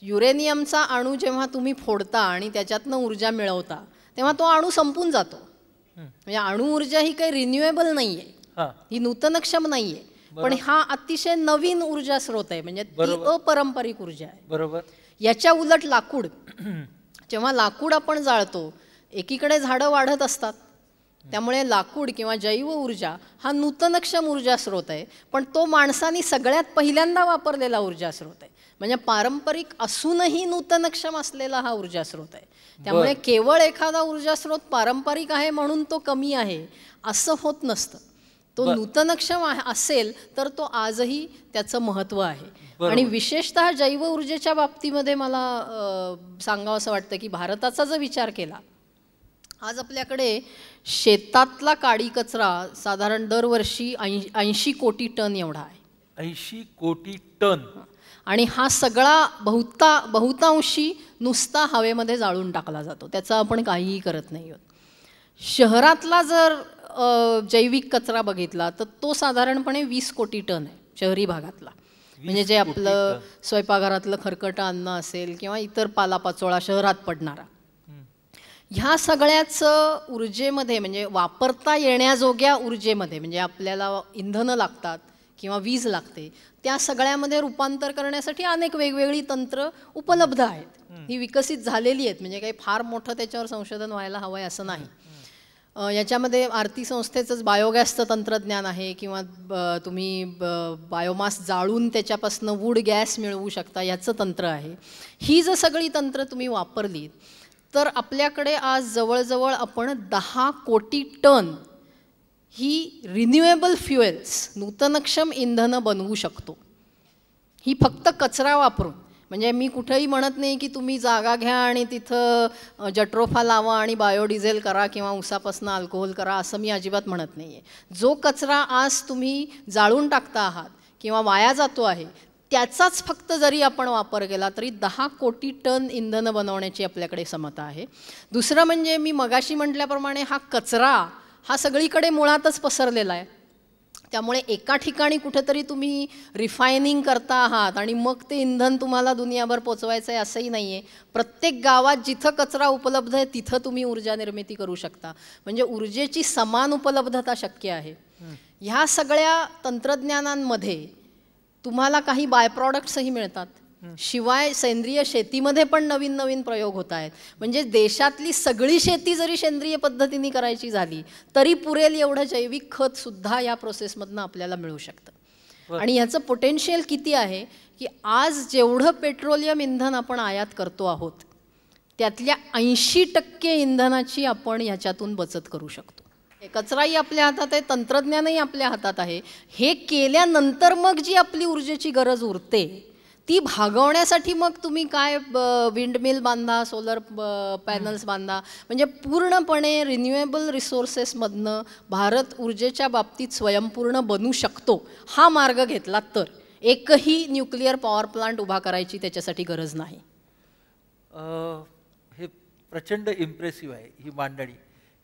युरेनियमचा अणू जेव्हा तुम्ही फोडता आणि त्याच्यातनं ऊर्जा मिळवता तेव्हा तो अणू संपून जातो. म्हणजे अणुऊर्जा ही काही रिन्युएबल नाही आहे, ही नूतनक्षम नाही आहे, पण हा अतिशय नवीन ऊर्जा स्रोत आहे. म्हणजे ती अपारंपरिक ऊर्जा आहे. बरोबर. याच्या उलट लाकूड, जेव्हा लाकूड आपण जाळतो एकीकडे झाडं वाढत असतात त्यामुळे लाकूड किंवा जैव ऊर्जा हा नूतनक्षम ऊर्जा स्रोत आहे, पण तो माणसांनी सगळ्यात पहिल्यांदा वापरलेला ऊर्जा स्रोत आहे. म्हणजे पारंपरिक असूनही नूतनक्षम असलेला हा ऊर्जा स्रोत आहे. त्यामुळे केवळ एखादा ऊर्जा स्रोत पारंपरिक आहे म्हणून तो कमी आहे असं होत नसतं. तो नूतनक्षम असेल तर तो आजही त्याचं महत्त्व आहे. आणि विशेषतः जैव ऊर्जेच्या बाबतीमध्ये मला सांगावं असं वाटतं की भारताचा जर विचार केला, आज आपल्याकडे शेतातला काडी कचरा साधारण दरवर्षी 80 कोटी टन एवढा आहे. 80 कोटी टन. आणि हा सगळा बहुतांशी नुसता हवेमध्ये जाळून टाकला जातो, त्याचं आपण काहीही करत नाही आहोत. शहरातला जर जैविक कचरा बघितला तर तो साधारणपणे 20 कोटी टन आहे शहरी भागातला. म्हणजे जे आपलं स्वयंपाकघरातलं खरकटं अन्न असेल किंवा इतर पालापाचोळा शहरात पडणारा, ह्या सगळ्याचं ऊर्जेमध्ये म्हणजे वापरता येण्याजोग्या ऊर्जेमध्ये, म्हणजे आपल्याला इंधनं लागतात किंवा वीज लागते, त्या सगळ्यामध्ये रूपांतर करण्यासाठी अनेक वेगवेगळी तंत्र उपलब्ध आहेत. ही विकसित झालेली आहेत. म्हणजे काही फार मोठं त्याच्यावर संशोधन व्हायला हवं आहे असं नाही. याच्यामध्ये आरती संस्थेचंच बायोगॅसचं तंत्रज्ञान आहे किंवा तुम्ही बायोमास जाळून त्याच्यापासून वूड गॅस मिळवू शकता याचं तंत्र आहे. ही जर सगळी तंत्र तुम्ही वापरली तर आपल्याकडे आज जवळजवळ आपण 10 कोटी टन ही रिन्युएबल फ्युएल्स नूतनक्षम इंधनं बनवू शकतो. ही फक्त कचरा वापरून. म्हणजे मी कुठेही म्हणत नाही की तुम्ही जागा घ्या आणि तिथं जट्रोफा लावा आणि बायोडिझेल करा किंवा ऊसापासून अल्कोहोल करा असं मी अजिबात म्हणत नाही आहे. जो कचरा आज तुम्ही जाळून टाकता आहात किंवा वाया जातो आहे त्याचाच फक्त जरी आपण वापर केला तरी 10 कोटी टन इंधनं बनवण्याची आपल्याकडे क्षमता आहे. दुसरं म्हणजे मी मगाशी म्हटल्याप्रमाणे हा कचरा हा सगळीकडे मुळातच पसरलेला आहे. त्यामुळे एका ठिकाणी कुठेतरी तुम्ही रिफायनिंग करता आहात आणि मग ते इंधन तुम्हाला दुनियाभर पोचवायचं आहे असंही नाही आहे. प्रत्येक गावात जिथं कचरा उपलब्ध आहे तिथं तुम्ही ऊर्जा निर्मिती करू शकता. म्हणजे ऊर्जेची समान उपलब्धता शक्य आहे. ह्या सगळ्या तंत्रज्ञानांमध्ये तुम्हाला काही बाय प्रॉडक्ट्सही मिळतात. शिवाय सेंद्रिय शेतीमध्ये पण नवीन नवीन प्रयोग होत आहेत. म्हणजे देशातली सगळी शेती जरी सेंद्रिय पद्धतीने करायची झाली तरी पुरेल एवढं जैविक खत सुद्धा या प्रोसेसमधनं आपल्याला मिळू शकतं. आणि याचं पोटेन्शियल किती आहे की आज जेवढं पेट्रोलियम इंधन आपण आयात करतो आहोत त्यातल्या 80% इंधनाची आपण ह्याच्यातून बचत करू शकतो. कचराही आपल्या हातात आहे, तंत्रज्ञानही आपल्या हातात आहे. हे केल्यानंतर मग जी आपली ऊर्जेची गरज उरते ती भागवण्यासाठी मग तुम्ही काय विंडमिल बांधा, सोलर पॅनल्स बांधा, म्हणजे पूर्णपणे रिन्युएबल रिसोर्सेसमधनं भारत ऊर्जेच्या बाबतीत स्वयंपूर्ण बनू शकतो हा मार्ग घेतला तर एकही न्यूक्लिअर पॉवर प्लांट उभा करायची त्याच्यासाठी गरज नाही. हे प्रचंड इम्प्रेसिव्ह आहे ही मांडणी.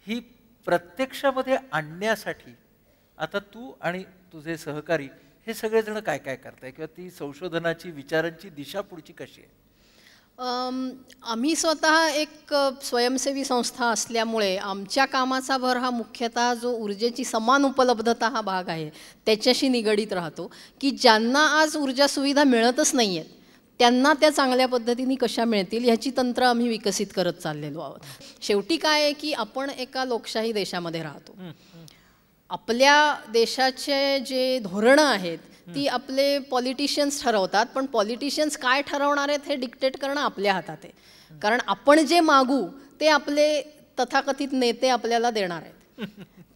ही प्रत्यक्षामध्ये आणण्यासाठी आता तू आणि तुझे सहकारी हे सगळेजण काय काय करताय किंवा ती संशोधनाची विचारांची दिशा पुढची कशी आहे? आम्ही स्वतः एक स्वयंसेवी संस्था असल्यामुळे आमच्या कामाचा भर हा मुख्यतः जो ऊर्जेची समान उपलब्धता हा भाग आहे त्याच्याशी निगडीत राहतो, की ज्यांना आज ऊर्जा सुविधा मिळतच नाही आहेत त्यांना त्या चांगल्या पद्धतीने कशा मिळतील ह्याची तंत्र आम्ही विकसित करत चाललेलो आहोत. शेवटी काय आहे की आपण एका लोकशाही देशामध्ये राहतो. आपल्या देशाचे जे धोरणं आहेत ती आपले पॉलिटिशियन्स ठरवतात, पण पॉलिटिशियन्स काय ठरवणार आहेत हे डिक्टेट करणं आपल्या हातात आहे. कारण आपण जे मागू ते आपले तथाकथित नेते आपल्याला देणार आहेत.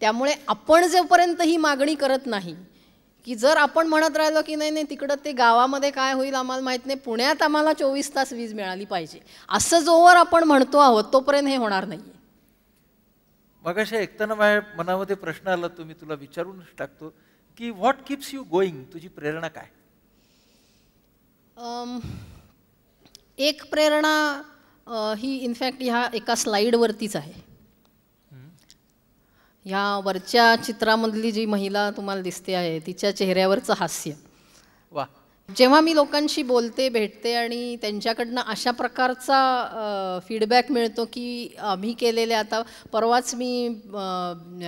त्यामुळे आपण जोपर्यंत ही मागणी करत नाही, की जर आपण म्हणत राहिलो की नाही नाही तिकडं ते गावामध्ये काय होईल आम्हाला माहीत नाही, पुण्यात आम्हाला 24 तास वीज मिळाली पाहिजे, असं जोवर आपण म्हणतो आहोत तोपर्यंत हे होणार नाही. मगाशी ऐकताना माझ्या मनामध्ये प्रश्न आला, तो मी तुला विचारूनच टाकतो की व्हॉट कीप्स यू गोईंग? तुझी प्रेरणा काय? एक प्रेरणा ही इनफॅक्ट ह्या एका स्लाईडवरतीच आहे. ह्या वरच्या चित्रामधली जी महिला तुम्हाला दिसते आहे तिच्या चेहऱ्यावरचं हास्य. वा. जेव्हा मी लोकांशी बोलते, भेटते आणि त्यांच्याकडनं अशा प्रकारचा फीडबॅक मिळतो की आम्ही केलेले, आता परवाच मी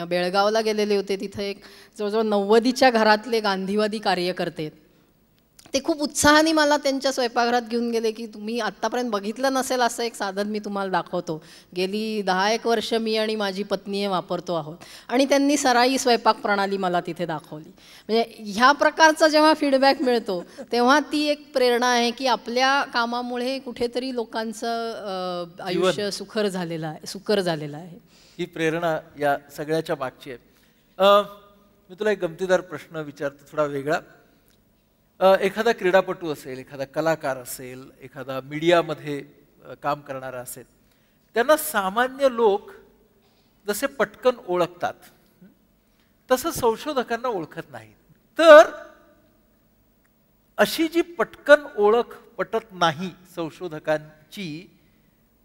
बेळगावला गेलेले होते, तिथे एक जवळजवळ 90च्या घरातले गांधीवादी कार्यकर्ते आहेत. ते खूप उत्साहाने मला त्यांच्या स्वयंपाकघरात घेऊन गेले की तुम्ही आत्तापर्यंत बघितलं नसेल असं एक साधन मी तुम्हाला दाखवतो, गेली 10-1 वर्ष मी आणि माझी पत्नी हे वापरतो आहोत. आणि त्यांनी सराई स्वयंपाक प्रणाली मला तिथे दाखवली. म्हणजे ह्या प्रकारचा जेव्हा फीडबॅक मिळतो तेव्हा ती एक प्रेरणा आहे की आपल्या कामामुळे कुठेतरी लोकांचं आयुष्य सुखर झालेलं आहे. ही प्रेरणा या सगळ्याच्या मागची आहे. मी तुला एक गमतीदार प्रश्न विचारतो, थोडा वेगळा. एखादा क्रीडापटू असेल, एखादा कलाकार असेल, एखादा मीडियामध्ये काम करणारा असेल, त्यांना सामान्य लोक जसे पटकन ओळखतात तसं संशोधकांना ओळखत नाहीत. तर अशी जी पटकन ओळख पटत नाही संशोधकांची,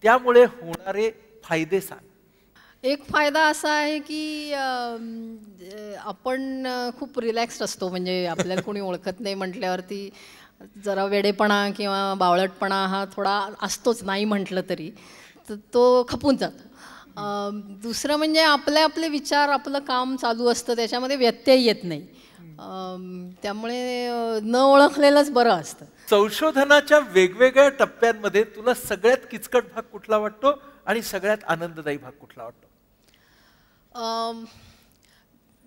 त्यामुळे होणारे फायदे सांग. एक फायदा असा आहे की आपण खूप रिलॅक्स्ड असतो. म्हणजे आपल्याला कोणी ओळखत नाही म्हटल्यावरती जरा वेडेपणा किंवा बावळटपणा हा थोडा असतोच, नाही म्हटलं तरी, तर तो खपून जातो. दुसरं म्हणजे आपले विचार, आपलं काम चालू असतं, त्याच्यामध्ये व्यत्यय येत नाही. त्यामुळे न ओळखलेलंच बरं असतं. संशोधनाच्या वेगवेगळ्या टप्प्यांमध्ये तुला सगळ्यात किचकट भाग कुठला वाटतो आणि सगळ्यात आनंददायी भाग कुठला वाटतो?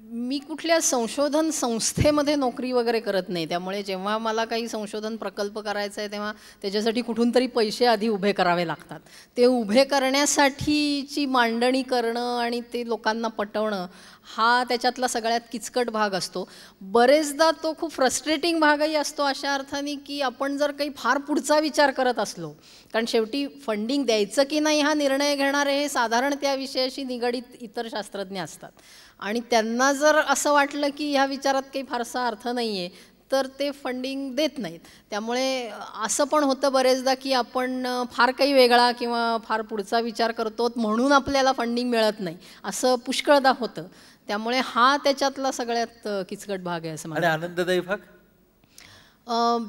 मी कुठल्या संशोधन संस्थेमध्ये नोकरी वगैरे करत नाही, त्यामुळे जेव्हा मला काही संशोधन प्रकल्प करायचा आहे तेव्हा त्याच्यासाठी कुठून तरी पैसे आधी उभे करावे लागतात. ते उभे करण्यासाठीची मांडणी करणं आणि ते लोकांना पटवणं हा त्याच्यातला सगळ्यात किचकट भाग असतो. बरेचदा तो खूप फ्रस्ट्रेटिंग भागही असतो अशा अर्थाने की आपण जर काही फार पुढचा विचार करत असलो, कारण शेवटी फंडिंग द्यायचं की नाही हा निर्णय घेणारे हे साधारण त्या विषयाशी निगडीत इतर शास्त्रज्ञ असतात, आणि त्यांना जर असं वाटलं की ह्या विचारात काही फारसा अर्थ नाही आहे तर ते फंडिंग देत नाहीत. त्यामुळे असं पण होतं बरेचदा की आपण फार काही वेगळा किंवा फार पुढचा विचार करतो म्हणून आपल्याला फंडिंग मिळत नाही, असं पुष्कळदा होतं. त्यामुळे हा त्याच्यातला सगळ्यात किचकट भाग आहे असं मला. आणि आनंददायी भाग?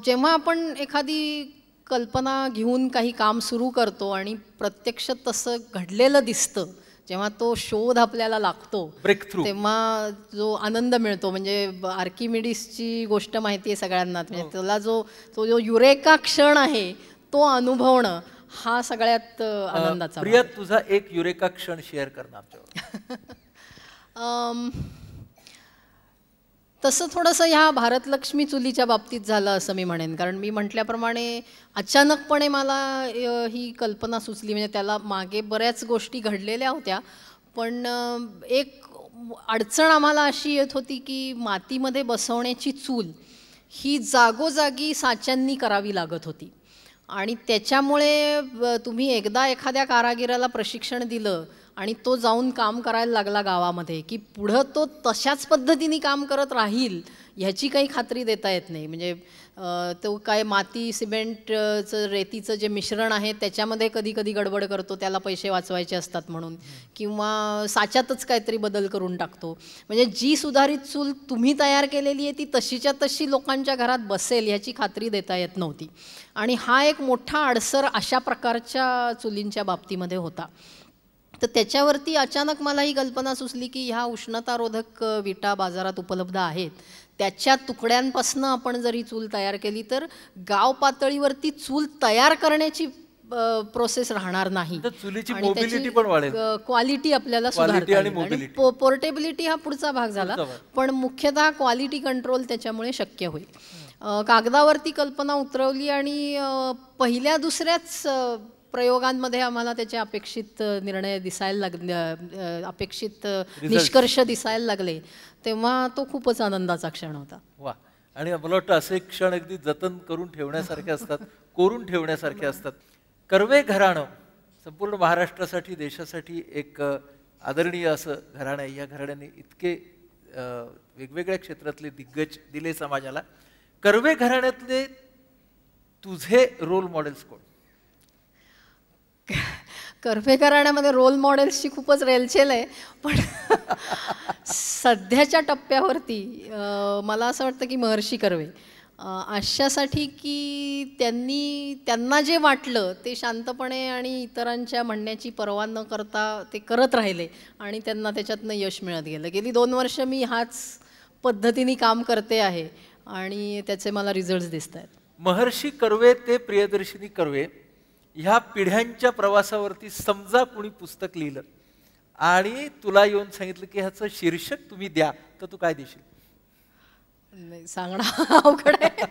जेव्हा आपण एखादी कल्पना घेऊन काही काम सुरू करतो आणि प्रत्यक्ष तसं घडलेलं दिसतं, जेव्हा तो शोध आपल्याला लागतो, तेव्हा जो आनंद मिळतो, म्हणजे आर्किमिडीसची गोष्ट माहिती आहे सगळ्यांना, म्हणजे त्याला तो जो युरेका क्षण आहे तो अनुभवणं हा सगळ्यात आनंदाचा. प्रिया, तुझा एक युरेका क्षण शेअर करणं आमच्यावर. तसं थोडंसं ह्या भारतलक्ष्मी चुलीच्या बाबतीत झालं असं मी म्हणेन, कारण मी म्हटल्याप्रमाणे अचानकपणे मला ही कल्पना सुचली. म्हणजे त्याला मागे बऱ्याच गोष्टी घडलेल्या होत्या, पण एक अडचण आम्हाला अशी येत होती की मातीमध्ये बसवण्याची चूल ही जागोजागी साच्यांनी करावी लागत होती. आणि त्याच्यामुळे तुम्ही एकदा एखाद्या कारागिराला प्रशिक्षण दिलं आणि तो जाऊन काम करायला लागला गावामध्ये, की पुढं तो तशाच पद्धतीने काम करत राहील ह्याची काही खात्री देता येत नाही. म्हणजे तो काय माती सिमेंटचं रेतीचं जे मिश्रण आहे त्याच्यामध्ये कधी कधी गडबड करतो, त्याला पैसे वाचवायचे असतात म्हणून, किंवा साच्यातच काहीतरी बदल करून टाकतो. म्हणजे जी सुधारित चूल तुम्ही तयार केलेली आहे ती तशीच्या तशी लोकांच्या घरात बसेल ह्याची खात्री देता येत नव्हती. आणि हा एक मोठा अडसर अशा प्रकारच्या चुलींच्या बाबतीमध्ये होता. तर त्याच्यावरती अचानक मला ही कल्पना सुचली की ह्या उष्णतारोधक विटा बाजारात उपलब्ध आहेत, त्याच्या तुकड्यांपासून आपण जरी चूल तयार केली तर गाव पातळीवरती चूल तयार करण्याची प्रोसेस राहणार नाही. चुलीची मोबिलिटी पण वाढेल, क्वालिटी आपल्याला सुधारता येईल. पोर्टेबिलिटी हा पुढचा भाग झाला, पण मुख्यतः क्वालिटी कंट्रोल त्याच्यामुळे शक्य होईल. कागदावरती कल्पना उतरवली आणि पहिल्या दुसऱ्याच प्रयोगांमध्ये आम्हाला त्याचे अपेक्षित निर्णय दिसायला लागले, अपेक्षित निष्कर्ष दिसायला लागले, तेव्हा तो खूपच आनंदाचा क्षण होता. वा. आणि मला वाटतं असे क्षण अगदी जतन करून ठेवण्यासारखे असतात, कोरून ठेवण्यासारखे असतात. कर्वे घराणं संपूर्ण महाराष्ट्रासाठी, देशासाठी एक आदरणीय असं घराणं आहे. या घराण्याने इतके वेगवेगळ्या क्षेत्रातले दिग्गज दिले समाजाला. कर्वे घराण्यातले तुझे रोल मॉडेल्स कोण? कर्वे घराण्यामध्ये रोल मॉडेल्सची खूपच रेलचेल आहे, पण सध्याच्या टप्प्यावरती मला असं वाटतं की महर्षी कर्वे अशासाठी की त्यांना जे वाटलं ते शांतपणे आणि इतरांच्या म्हणण्याची पर्वा न करता ते करत राहिले आणि त्यांना त्याच्यातनं यश मिळत गेलं. गेली 2 वर्ष मी हाच पद्धतीने काम करते आहे आणि त्याचे मला रिझल्ट्स दिसत आहेत. महर्षी कर्वे ते प्रियदर्शिनी कर्वे ह्या पिढ्यांच्या प्रवासावरती समजा कुणी पुस्तक लिहिलं आणि तुला येऊन सांगितलं की ह्याचं शीर्षक तुम्ही द्या, तर तू काय देशील? नाही सांगणं अवघड आहे.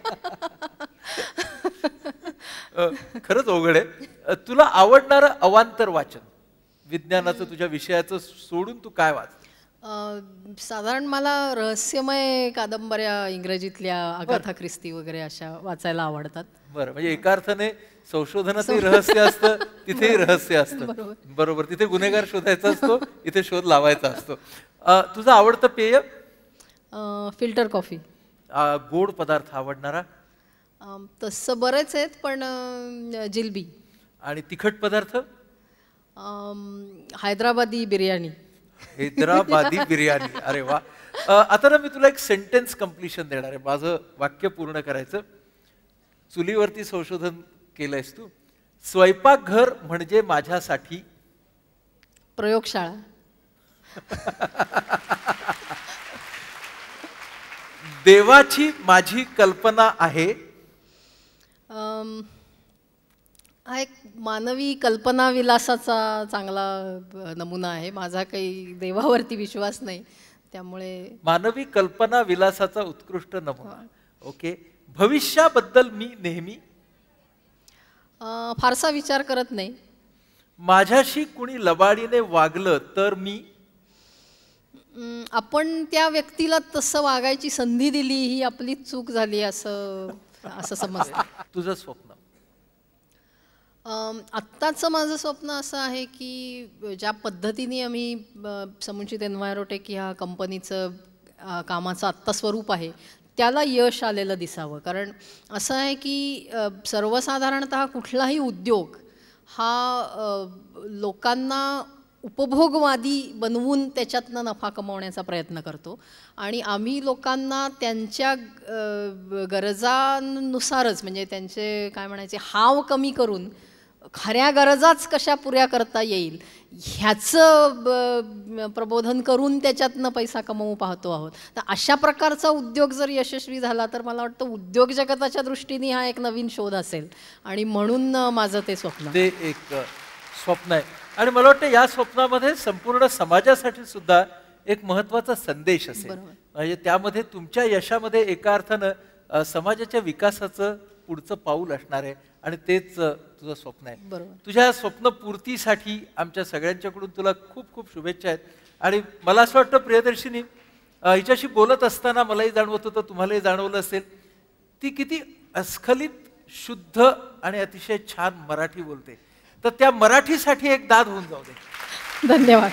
खरंच अवघड आहे. तुला आवडणारं अवांतर वाचन विज्ञानाचं तुझ्या विषयाचं सोडून तू काय वाच? साधारण मला रहस्यमय कादंबऱ्या इंग्रजीतल्या अगाथा ख्रिस्ती वगैरे अशा वाचायला आवडतात. बरं, म्हणजे एका अर्थाने संशोधनातही रहस्य असतं, तिथेही रहस्य असतं. बरोबर, तिथे गुन्हेगार शोधायचा असतो, इथे शोध लावायचा असतो. तुझं आवडतं पेय? Filter coffee. गोड पदार्थ आवडणारा? तसं बरेच आहेत, पण जिलबी. आणि तिखट पदार्थ? हैदराबादी बिर्याणी. हैदराबादी बिर्याणी. अरे वा. आता ना मी तुला एक सेंटेन्स कम्प्लिशन देणार आहे. माझं वाक्य पूर्ण करायचं. चुलीवरती संशोधन केलंयस तू. स्वयंपाकघर म्हणजे माझ्यासाठी प्रयोगशाळा. देवाची माझी कल्पना आहे. हा एक मानवी कल्पना विलासाचा चांगला नमुना आहे. माझा काही देवावरती विश्वास नाही, त्यामुळे मानवी कल्पना विलासाचा उत्कृष्ट नमुना. ओके. भविष्याबद्दल मी नेहमी फारसा विचार करत नाही. माझ्याशी कुणी लबाडीने वागलं तर मी आपण त्या व्यक्तीला तसं वागायची संधी दिली ही आपली चूक झाली असं समजतं. तुझं स्वप्न? आत्ताचं माझं स्वप्न असं आहे की ज्या पद्धतीने आम्ही समुचित एन्व्हायरोटेक ह्या कंपनीचं कामाचं आत्ता स्वरूप आहे त्याला यश आलेलं दिसावं. कारण असं आहे की सर्वसाधारणतः कुठलाही उद्योग हा लोकांना उपभोगवादी बनवून त्याच्यातनं नफा कमवण्याचा प्रयत्न करतो आणि आम्ही लोकांना त्यांच्या गरजांनुसारच, म्हणजे त्यांचे काय म्हणायचे हाव कमी करून खऱ्या गरजाच कशा पुऱ्या करता येईल ह्याचं प्रबोधन करून त्याच्यातनं पैसा कमवू पाहतो आहोत. तर अशा प्रकारचा उद्योग जर यशस्वी झाला तर मला वाटतं उद्योग जगताच्या दृष्टीने हा एक नवीन शोध असेल आणि म्हणून माझं ते स्वप्न, ते एक स्वप्न आहे. आणि मला वाटतं या स्वप्नामध्ये संपूर्ण समाजासाठी सुद्धा एक महत्त्वाचा संदेश असेल. म्हणजे त्यामध्ये तुमच्या यशामध्ये एका अर्थानं समाजाच्या विकासाचं पुढचं पाऊल असणार आहे आणि तेच तुझं स्वप्न आहे. तुझ्या स्वप्नपूर्तीसाठी आमच्या सगळ्यांच्याकडून तुला खूप खूप शुभेच्छा आहेत. आणि मला असं वाटतं प्रियदर्शिनी, हिच्याशी बोलत असताना मलाही जाणवत होतं, तुम्हालाही जाणवलं असेल ती किती अस्खलित शुद्ध आणि अतिशय छान मराठी बोलते. तर त्या मराठीसाठी एक दाद होऊन जाऊ दे. धन्यवाद.